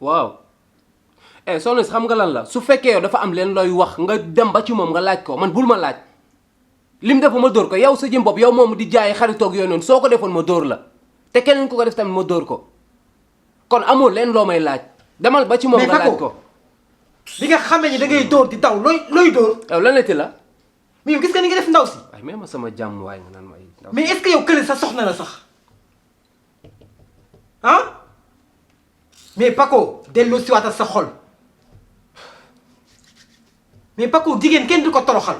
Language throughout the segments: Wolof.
waaw soxna si xam nga lan la su fekkee yow dafa am leen looy wax nga dem ba ci moom nga laaj ko man bul ma laaj lim def ma dóor ko yow sa jëm bopp yow moom di jaay xaritoog yooyu noonu soo ko defoon ma dóor la te keneen ku ko def tamit ma dóor ko kon amul leen loo may laaj demal ba ci moom nga laaj ko li nga xamee ni da ngay dóor di daw looy dóor yow lan la ti la mais yow gis nga ni nga def ndaw si waaye même ma sama jàmm waaye nga naan may mais est-ce que yow kële sa soxna la sax ah mais Paco delloo si waatal sa xol mais Paco jigéen kenn du ko toroxal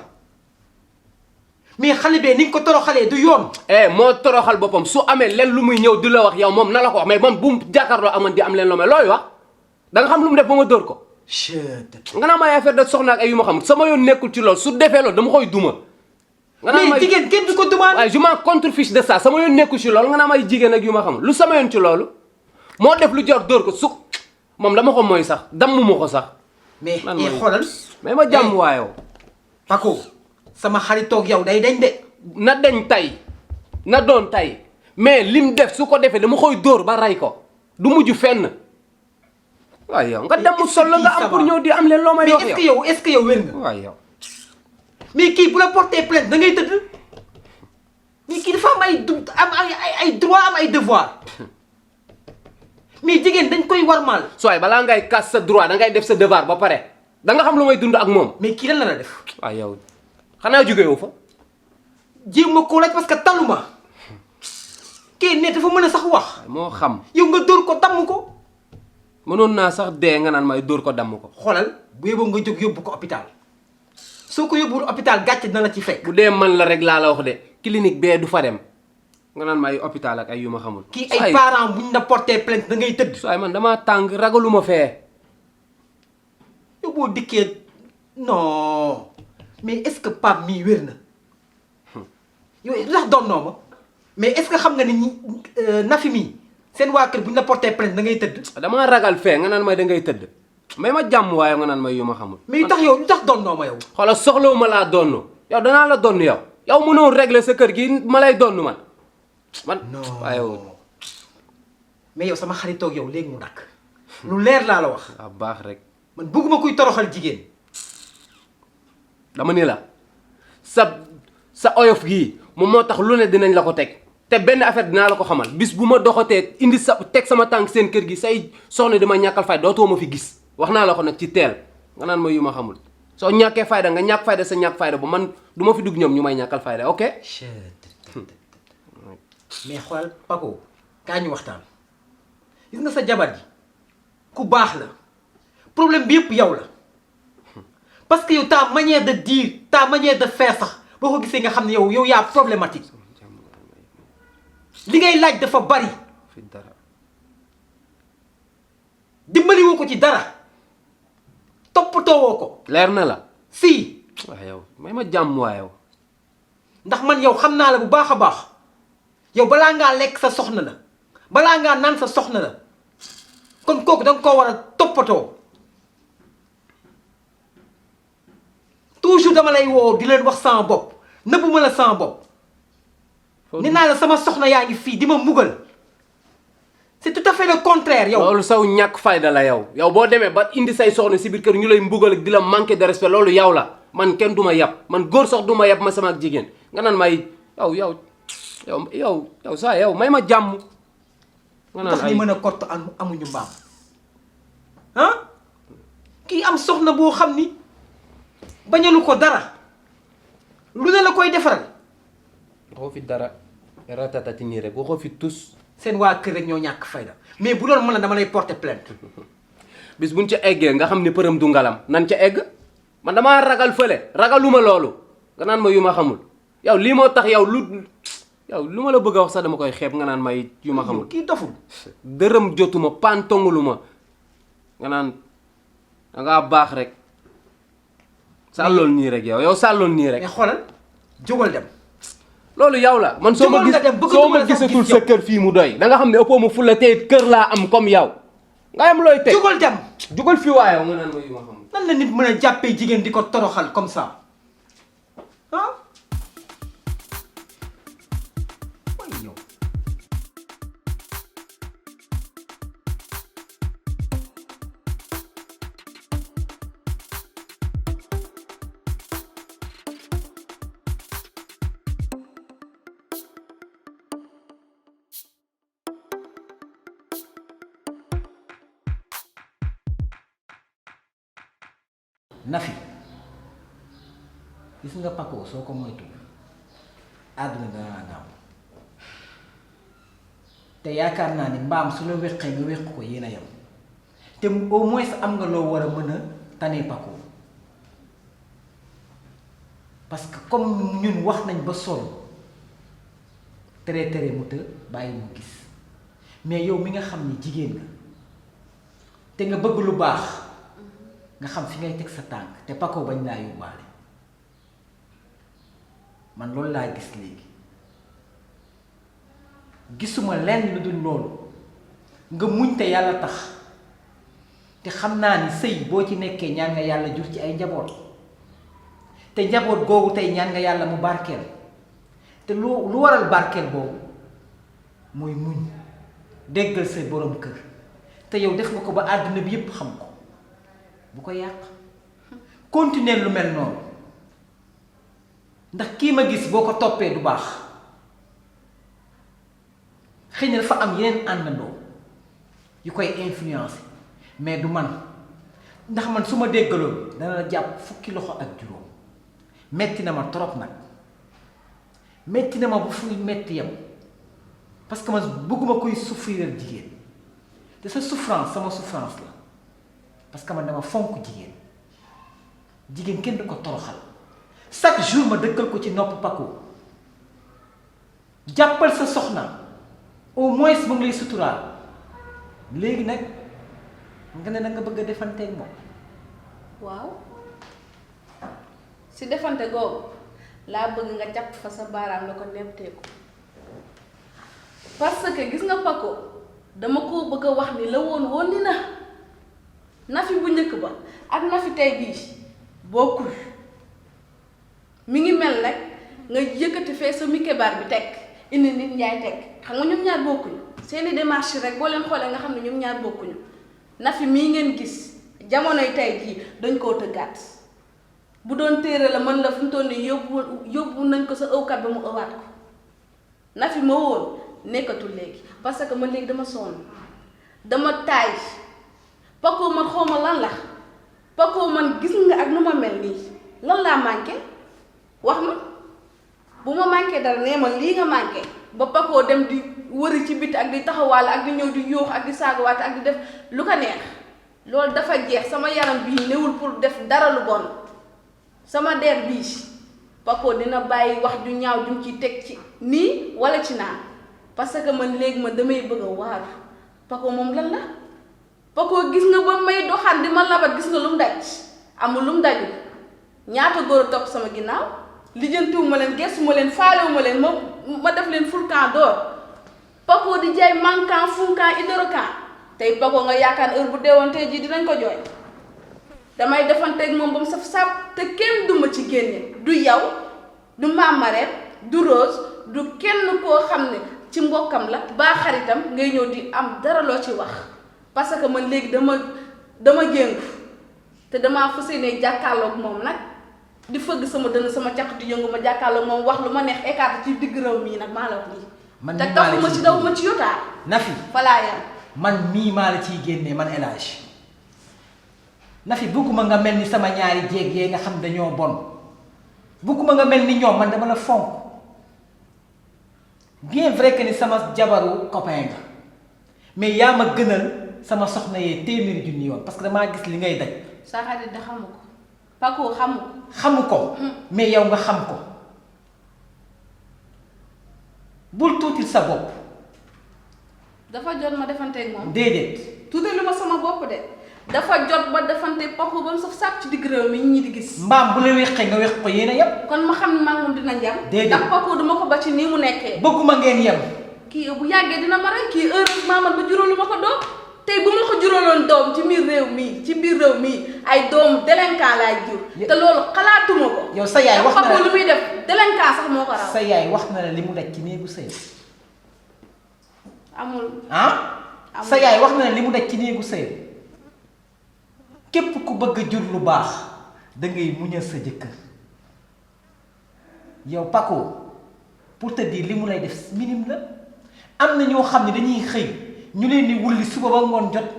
mais xale bee ni nga ko toroxalee du yoon. moo toroxal boppam su amee len lu muy ñëw di la wax yow moom na la ko wax mais moom bu mu jàkkaarloo amoon di am leen loo may looy wax da nga xam lu mu def ba ma dóor ko. nga naa may affaire de soxna ak ay yu ma xam sama yoon nekkul ci loolu su defee loolu dama koy duma. nga naa mais jigéen kenn du ko dumaan. waaye je m'en contrefiche de ça sama yoon nekkul ci loolu nga naa may jigéen ak yu ma xam lu sama yoon ci loolu moo def lu jor dóor ko su moom dama ko mooy sax damm ma ko sax. mais xoolal. mais ma jàmm waayoo. Paco sama xaritoog yow day dañ de. na dañ tay na doon tay mais lim def su ko defee dama koy dóor ba ray ko du mujj fenn. waaye yow nga dem sol la nga am pour ñëw di am leen loo may wax yow mais est-ce que yow wér nga. waaye yow. mais kii bu la porté plainte da ngay tëdd mais kii dafa am ay droit am ay devoir mais jigéen dañ koy warmaal. sooy balaa ngay kas sa droit da ngay def sa devoir ba pare da nga xam lu may dund ak moom. mais kii lan la def. waaye yow xanaa jóge wu fa. jéem ma koo laaj parce que taluma kii ne dafa mën a sax wax. moo xam. yow nga dóor ko damm ko. mënoon naa sax dee nga naan may dóor ko damm ko. xoolal bu yóbboo nga jóg yóbbu ko hôpital soo ko yóbbuwul hôpital gàcce dina la ci fekk. bu dee man la rek laa la wax de clinique bee du fa dem nga naan ma ay hôpital ak ay yu ma xamul. kii ay parents buñ la porté plainte da ngay tëdd. sooy man damaa tàng ragaluma fee. yow boo dikkee non mais est-ce que Pape mii wér na yow ndax doon noo ma mais est-ce que xam nga ni ñi Nafi mii seen waa kër buñ la porté plainte da ngay tëdd. damaa ragal fee nga naan may da ngay tëdd mais ma jàmm waaye nga naan may yu ma xamul. mais yu tax yow lu tax doon noo ma yow. xoolal soxlawu ma laa donn yow danaa la donn yow yow mënoo régler sa kër gi ma lay donn man non waaye mais yow sama xaritoog yow léegi mu dakk lu leer laa la wax. waaw baax rek. man bëgguma kuy toroxal jigéen. dama ni la sa oyof gii moom moo tax lu ne dinañ la ko teg te benn affaire dinaa la ko xamal bis bu ma doxatee indi teg sama tànk seen kër gi say soxna di ma ñàkkal fay dootoo ma fi gis wax naa la ko nag ci teel nga naan ma yu ma xamul soo ñàkkee fayda nga ñàkk fayda sa ñàkk fayda ba man du ma fi dugg ñoom ñu may ñàkkal fayda ok. mais xoolal Paco kaa ñu waxtaan gis nga sa jabar ji ku baax la problème bi yëpp yow la parce que yow ta manière de dire ta manière de faire sax boo ko gisee nga xam ne yow yaa problématique li ngay laaj dafa bari dimbali woo ko ci dara toppatoo woo ko. leer na la. si. waaw yow may ma jàmm waa yow. ndax man yow xam naa la bu baax a baax yow balaa ngaa lekk sa soxna la balaa ngaa naan sa soxna la kon kooku da nga koo war a toppatoo toujours dama lay woo di leen wax sama bopp nëbbu ma la sama bopp. nee naa la sama soxna yaa ngi fii di ma mugal c'est tout à fait le contraire yow. loolu saw ñàkk fayda la yow yow boo demee ba indi say soxna si biir kër ñu lay mbugal ak di la manquer de respect loolu yow la man kenn du ma yab man góor sax du ma yab ma sama ak jigéen nga naan may yow saa yow may ma jàmm. nga naan tax ni mën a kott amuñu mbaam ah kii am soxna boo xam ni bañalu ko dara lu ne la koy defaral. waxoo fi dara ratatati nii rek waxoo fi tus. seen waa kër rek ñoo ñàkk fayda mais bu doon mën na dama lay porter plainte. bis buñ ca eggee nga xam ne përëm du ngalam nan ca egg man damaa ragal fële ragaluma loolu nga naan ma yu ma xamul yow lii moo tax yow lu ma la bëgg a wax sax dama koy xeeb nga naan may yu ma xamul. kii doful. dërëm jotuma paan tonguluma nga naan dangaa baax rek sàllool nii rek yow sàllool nii rek. mais xoolal jógal dem. loolu yow la man soo ma gisatul sa kër fii mu doy da nga xam ne ëppoo ma fulla tey kër laa am comme yow nga am looy teg jógal dem jógal fii waayow nga naan ma yu ma xam nan la nit mën a jàppee jigéen di ko toroxal comme ça ah waaye yow Nafi gis nga Paco soo ko moytu àdduna dana naaw te yaakaar naa ni mbaam su la wéqee nga wéq ko yéen a yem te au moins am nga loo war a mën a tane Paco parce que comme ñun wax nañ ba sonn tere mu të bàyyi mu gis mais yow mi nga xam ni jigéen nga te nga bëgg lu baax nga xam fi ngay teg sa tànk te Paco bañ laa yóbbaale man loolu laa gis léegi gisuma lenn lu dul loolu nga muñ te yàlla tax te xam naa ni sëy boo ci nekkee ñaan nga yàlla jur ci ay njaboot te njaboot googu tey ñaan nga yàlla mu barkeel te lu waral barkeel boobu mooy muñ déggal sa borom kër te yow def nga ko ba àdduna bi yépp xam ko bu ko yàq continuer lu mel noonu ndax kii ma gis boo ko toppee du baax xëy na dafa am yeneen àndandoo yu koy influencer mais du man ndax man su ma déggaloon dana la jàpp fukki loxo ak juróom metti na ma trop nag metti na ma bu fuy metti yam parce que man bëgguma koy souffrir jigéen te sa souffrance sama souffrance la parce que man dama fonk jigéen kenn du ko toroxal chaque jour ma dëkkal ko ci nopp Paco jàppal sa soxna au moins mu ngi lay suturaal léegi nag nga ne nga bëgg a defanteeg moom. waaw si defante googu laa bëgg nga jàpp fa sa baaraam la ko neppteeku parce que gis nga Paco dama koo bëgg a wax ni la woon ni na Nafi bu njëkk ba ak Nafi tey bii bokkul mi ngi mel nag nga yëkkati fee sa mikebaar bi teg indi nit njaay teg xam nga ñoom ñaar bokkuñu seeni démarche rek boo leen xoolee nga xam ne ñoom ñaar bokkuñu Nafi mii ngeen gis jamonoy tey jii dañ koo tëggaat bu doon téere la mën la fu mu toll nii yóbbu nañ ko sa ëwkat ba mu ëwaat ko Nafi ma woon nekkatul léegi parce que man léegi dama sonn dama taay Paco man xaw ma lan la Paco man gis nga ak nu ma mel nii lan laa manqué wax ma bu ma manqué dara nee ma lii nga manqué ba Paco dem di wëri ci biti ak di taxawaale ak di ñëw di yóox ak di saagawaate ak di def lu ko neex loolu dafa jeex sama yaram bii newul pour def dara lu bon sama der bii Paco dina bàyyi wax ju ñaaw jum ci teg ci nii wala ci naan parce que man léegi ma damay bëgg a waaru Paco moom lan la Paco gis nga ba may doxaan di ma labat gis nga lu mu daj amul lu mu daju ñaata góor a topp sama ginnaaw lijjantiwuma leen gëstuma leen faalewuma leen ma def leen fulkan door Paco di jaay mankan funkan idorokan tey Paco nga yaakaar heure bu deewoon tey jii dinañ ko jooy damay defanteeg moom ba mu saf sap te kenn duma ci génne du yow du maamareet du Rose du kenn koo xam ne ci mbokkam la baa xaritam ngay ñëw di am dara loo ci wax parce que man léegi dama jéngu te damaa fas yéene jàkkaarloog moom nag di fëgg sama dënn sama caq di yëngu ma jàkkaarloog moom wax lu ma neex écarté ci digg réew mii nag maa la wax lii man te tafuma ci daw ma ci yotaa Nafi falaa yam man mii maa la ciy génnee man El Hadj Nafi bëgguma nga mel ni sama ñaari jéeg yee nga xam dañoo bon bëgguma nga mel ni ñoom man dama la fonk bien vrai que ni sama jabaru copain nga mais yaa ma gënal sama soxna yee téeméeri junni yoon parce que damaa gis li ngay daj. sa xarit da xamu ko Paco xamu ko. xamu ko. mais yow nga xam ko bul tuutil sa bopp. dafa jot ma defanteeg moom. déedéet. tuuti lu ma sama bopp de dafa jot ba defante Paco ba mu saf sàpp ci digg réew mi ñi di gis. mbaam bu la wéqee nga wéq ko yéen a yem. kon ma xam ne maa ngi moom dina njam. déedéet ndax Paco duma ko ba ci nii mu nekkee. bëgguma ngeen yem. kii bu yàggee dina ma rey kii heureusement man ba juróolu ma ko doom tey bu ma ko juróoloon doom ci biir réew mii ay doomu délinquant laay jur. te loolu xalaatuma ko. yow sa yaay wax na la Paco lu muy def délinquant sax moo ko raw. sa yaay wax na la li mu daj ci néegu sëy. amul. sa yaay wax na la li mu daj ci néegu sëy. képp ku bëgg a jur lu baax da ngay muñal sa jëkkër yow Paco pour te dire li mu lay def minime la am na ñoo xam ne dañuy xëy ñu leen di suba ba ngoon jot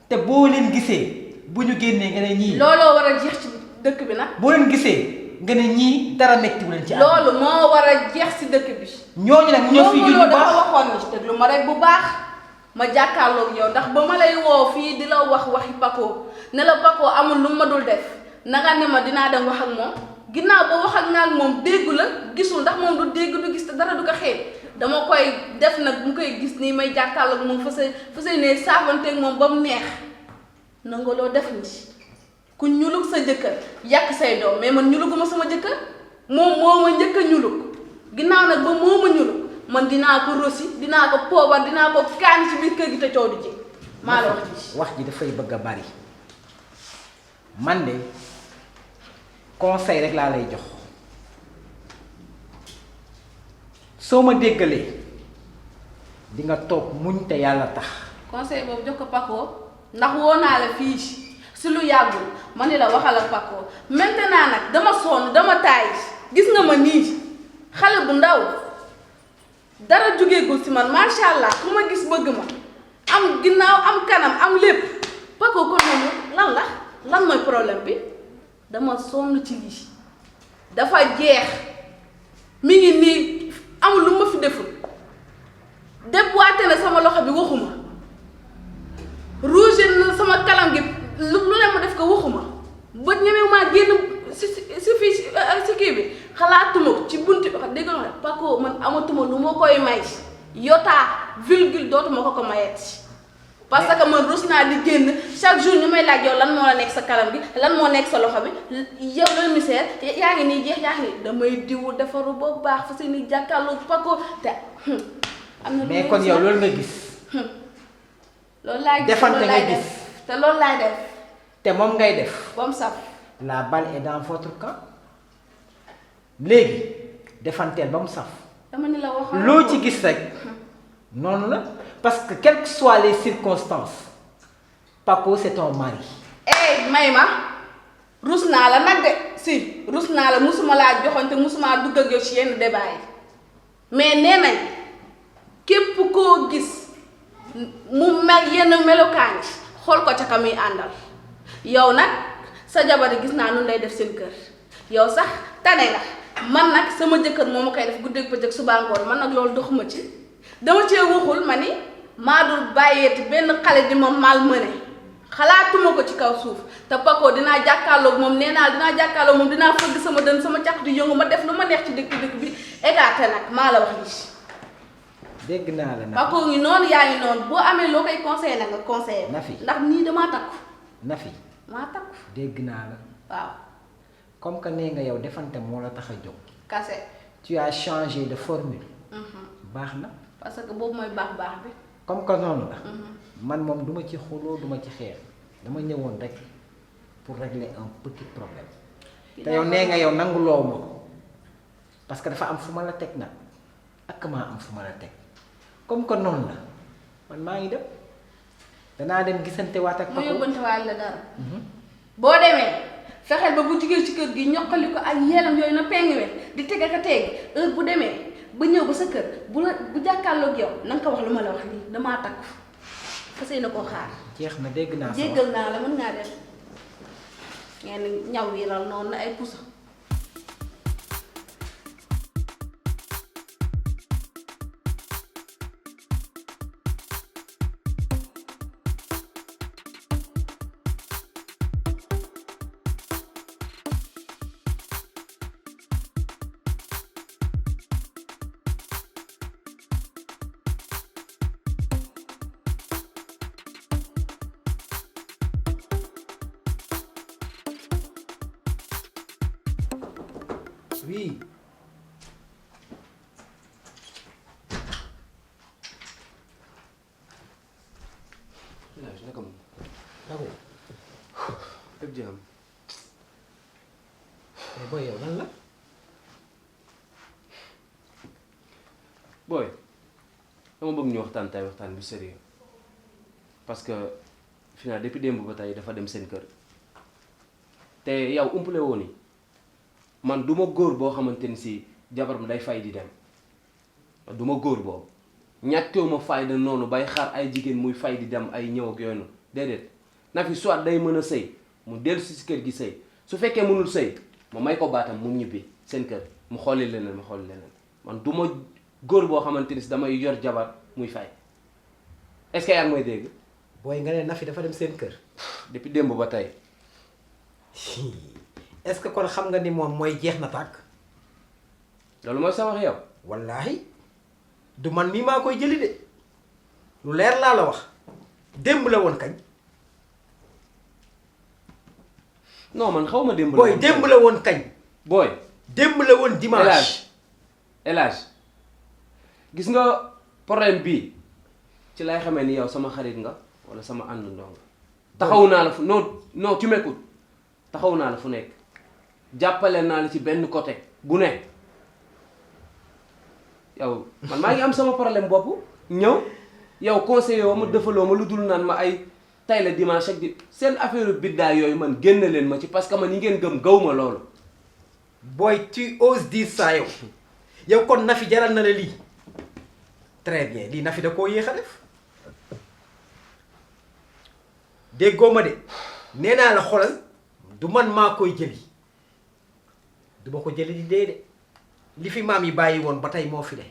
te boo leen gisee bu ñu génnee nga ne ñii. looloo war a jeex ci dëkk bi nag. boo leen gisee nga ne ñii dara méttiwu leen ci àdduna. loolu moo war a jeex si dëkk bi. ñooñu nag ñoo fi moom bu baax dafa waxoon ni déglu ma rek bu baax ma jàkkaarloog yow ndax ba ma lay woo fii di la wax waxi Paco ne la Paco amul lu ma dul def nanga ne ma dinaa dem wax ak moom ginnaaw ba wax ak naa ak moom déggu la gisul ndax moom du dégg du gis te dara du ko xeeb dama koy def nag mu koy gis nii may jàkkaarloog moom fa say ne saafanteeg moom ba mu neex nanga loo def ni ku ñulug sa jëkkër yàq say doom mais man ñuluguma sama jëkkër moom moo ma njëkk a ñulug ginnaaw nag ba moo ma ñulug man dinaa ko rosi dinaa ko poobar dinaa ko kaani ci biir kër gi te coow du ji maa la wax ji dafay bëgg a bari man de conseil rek laa lay jox soo ma déggalee di nga toog muñ te yàlla tax. conseil boobu jox ko Paco ndax woo naa la fii si lu yàggul ma ni la waxal ak Paco maintenant nag dama sonn dama taay gis nga ma nii xale bu ndaw dara jógeegul si man macha allah ku ma gis bëgg ma am ginnaaw am kanam am lépp Paco kon moom lan mooy problème bi dama sonn ci lii dafa jeex mi ngi nii amul lu ma fi deful débboité na sama loxo bi waxuma rouge na sama kalam gi lu ne ma def ko waxuma ba ñemew maa génn si fii si kii bi xalaatuma ko ci bunti dégg nga Paco man amatuma lu ma koy may yotaa virgule dootuma ko mayet parce que man rus naa di génn chaque jour ñu may laaj yow lan moo la nekk sa kalam gi lan moo nekk sa loxo bi yow la misère yaa ngi nii jeex yaa ngi nii damay diwu defaru ba baax fa si ni jàkkaarloo Paco te am na mais kon yow loolu nga gis loolu laay gis defante nga gis te loolu laay def te moom ngay def ba mu saf la balle est dans votre camp léegi defanteel ba mu saf dama ni la waxoon loo ci gis rek noonu la parce que quelles que soient les circonstances Paco c'est ton mari. may ma rus naa la nag de si rus naa la musuma laa joxoon te musuma dugg ak yow ci yenn débat yi mais nee nañ képp koo gis mu mel yenn melokaan yi xool ko ca ka muy àndal yow nag sa jabar gis naa nun lay def seen kër yow sax tane nga man nag sama jëkkër moo ma koy def guddeeg bëccëg suba ngoon man nag loolu doxuma ci dama cee waxul ma ni maa dul bàyyeeti benn xale di ma malmené xalaatuma ko ci kaw suuf te Paco dinaa jàkkaarloog moom nee naa dinaa jàkkaarloog moom dinaa fëgg sama dën sama caq di yëngu ma def lu ma neex ci dëkk bi écarté nag maa la wax lii. dégg naa la nag Paco ngi noonu yaa ngi noonu boo amee loo koy conseillé nag nga conseillé. Nafi ndax nii damaa takku. Nafi maa takku. dégg naa la. waaw. comme que nee nga yow defante moo la tax a jóg. kase. tu as changé de formule. baax na. parce que boobu mooy baax bi. comme que noonu la. man moom duma ci xuloo duma ci xeex dama ñëwoon rek pour régler un petit problème. te yow nee nga yow nangu loo ma parce que dafa am fu ma la teg nag ak maa am fu ma la teg comme que noonu la man maa ngi dem danaa dem gisante waat ak. ma yóbbante waat la dara. boo demee fexeel ba bu jugee ci kër gi ñoqali ko ak yeelam yooyu na penguwee di teg ak a teg heure bu demee ba ñëw ba sa kër bu jàkkaarloog yow na nga ko wax lu ma la wax nii damaa takku fas yéene koo xaar. jeex na dégg naa sa wax jéggal naa la mën ngaa dem ngeen ñaw yi lal noonu na ay pusa. oui. naka moom. Paco. lépp jàmm. mais booy yow lan la. booy dama bëgg ñu waxtaan tey waxtaan bu sérieux parce que finalement depuis démb ba tey dafa dem seen kër te yow umpale woon ni man du ma góor boo xamante ni si jabaram day fay di dem du ma góor boobu ñàkkewu ma fayda noonu bay xaar ay jigéen muy fay di dem ay ñëw ak yooyu noonu déedéet na fi soit day mën a sëy mu dellu si kër gi sëy su fekkee mënul sëy ma may ko baatam mu ñibbi seen kër mu xooli leneen ma xooli leneen man du ma góor boo xamante ni si damay yor jabar muy fay est-ce que yaa ngi may dégg. booy nga ne Nafi dafa dem seen kër. depuis démb ba tey. est-ce que kon xam nga ni moom mooy jeex na tàkk. loolu mooy sa wax yow. wallaahi du man mii maa koy jëli de lu leer laa la wax démb la woon kañ. non man xaw ma démb la booy démb la woon kañ. booy. démb la woon dimanche. El Hadj gis nga problème bii ci lay xamee ni yow sama xarit nga wala sama àndandoo nga. taxaw naa la fu non tu m'écoutes taxaw naa la fu nekk jàppale naa la ci benn côté bu ne yow man maa ngi am sama problème bopp ñëw yow conseiller woo ma defaloo ma lu dul naan ma ay tay la dimanche ak di seen affaire biddaa yooyu man génn leen ma ci parce que man yi ngeen gëm gaw ma loolu. booy tu oses dire ça yow yow kon Nafi jaral na la lii très bien lii Nafi da koo yéex a def déggoo ma de nee naa la xoolal du man maa koy jëli du ma ko jëli di dee de li fi maam yi bàyyi woon ba tey moo fi de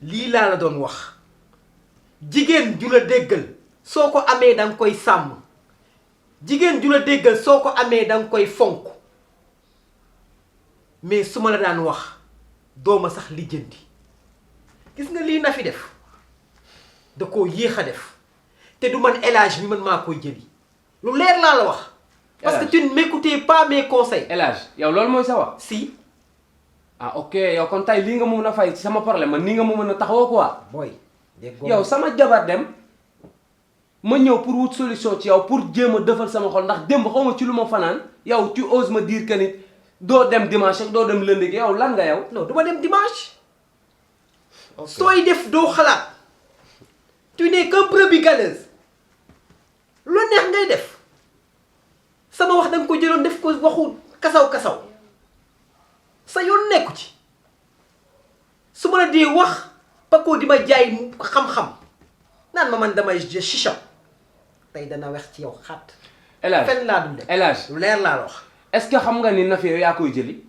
lii laa la doon wax jigéen ju la déggal soo ko amee danga koy sàmm jigéen ju la déggal soo ko amee danga koy fonk mais su ma la daan wax dooma sax lijjanti gis nga lii Nafi def da koo yéex a def te du man El Hadj mi man maa koy jëli lu leer laa la wax. parce que tu ne m'écoutais pas mes conseils. El Hadj yow loolu mooy sa wax. si. ah ok yow kon tey lii nga mën a fay ci sama problème man nii nga mën a taxawoo quoi. booy. yow sama jabar dem ma ñëw pour wut solution ci yow pour jéem a defal sama xol ndax démb xaw ma ci lu ma fanaan yow tu oses me dire que ni doo dem dimanche ak doo dem lundi yow lan nga yow. non du ma dem dimanche. sooy def doo xalaat. tu n'es qu'un brebis galeuse. lu neex ngay def. sama wax danga ko jëloon def ko waxu kasaw-kasaw. sa yoon nekku ci. su ma la dee wax Paco di ma jaay xam-xam. naan ma man damay chicha. tey dana wex ci yow xaat. El Hadj fenn laa dul de. El Hadj lu leer laa la wax. est-ce que xam nga ni Nafi yow yaa koy jëli.